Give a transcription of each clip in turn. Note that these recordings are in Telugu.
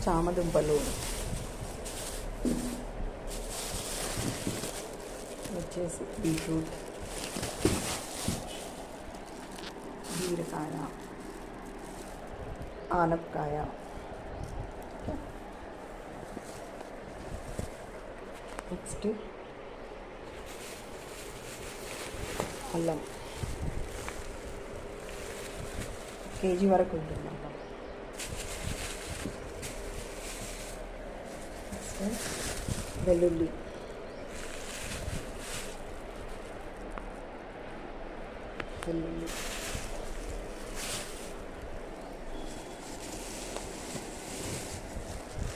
చామదుంపలు, వచ్చేసి బీట్రూట్, బీరకాయ, ఆనపకాయ, నెక్స్ట్ అల్లం కేజీ వరకు ఉంటుంది అల్లం. నెక్స్ట్ వెల్లుల్లి,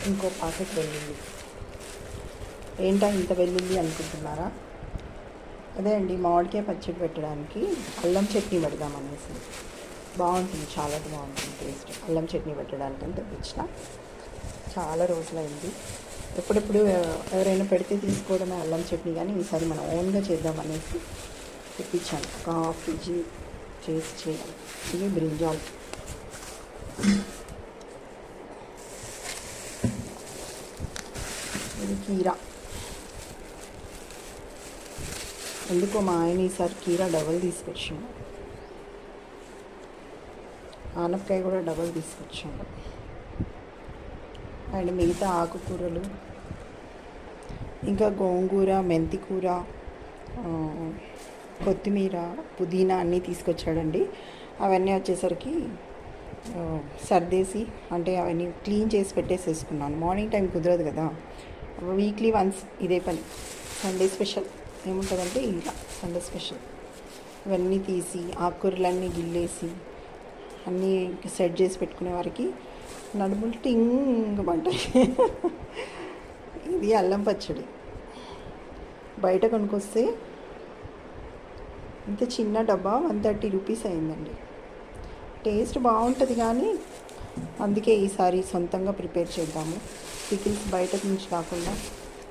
ఇంకో ప్యాకెట్ వెల్లుల్లి. ఏంటా ఇంత వెల్లుల్లి అనుకుంటున్నారా? అదే అండి, మామిడికాయ పచ్చడి పెట్టడానికి అల్లం చట్నీ పెడదాం అనేసి. బాగుంటుంది, చాలా బాగుంటుంది టేస్ట్. అల్లం చట్నీ పెట్టడానికి అని తెప్పించిన. చాలా రోజులైంది, ఎప్పుడెప్పుడు ఎవరైనా పెడితే తీసుకోవడమే అల్లం చట్నీ, కానీ ఈసారి మనం ఓన్గా చేద్దాం అనేసి తెప్పించాను. ఒక హాఫ్ కేజీ చేసి చేయాలి. ఇది బ్రింజాల్, ఇది కీరా. ఎందుకో మా ఆయన ఈసారి కీరా డబల్ తీసుకొచ్చాము. ఆనపకాయ కూడా డబల్ తీసుకొచ్చాము. అండ్ మిగతా ఆకుకూరలు, ఇంకా గోంగూర, మెంతికూర, కొత్తిమీర, పుదీనా అన్నీ తీసుకొచ్చాడండి. అవన్నీ వచ్చేసరికి సర్దేసి, అంటే అవన్నీ క్లీన్ చేసి పెట్టేసేసుకున్నాను. మార్నింగ్ టైం కుదరదు కదా, వీక్లీ వన్స్ ఇదే పని. సండే స్పెషల్ ఏముంటుందంటే ఇలా సండే స్పెషల్. ఇవన్నీ తీసి ఆకుకూరలన్నీ గిల్లేసి అన్నీ సెట్ చేసి పెట్టుకునే వారికి నడుములు టింగమంటాయి. ఇది అల్లం పచ్చడి. బయట కొనుక్కొస్తే ఇంత చిన్న డబ్బా 130 రూపీస్ అయిందండి. టేస్ట్ బాగుంటుంది, కానీ అందుకే ఈసారి సొంతంగా ప్రిపేర్ చేద్దాము. పికిల్స్ బయట నుంచి కాకుండా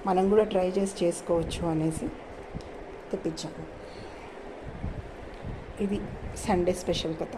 మనం కూడా ట్రై చేసి చేసుకోవచ్చు అనేసి తెప్పించాము. ఇది సండే స్పెషల్ కథ.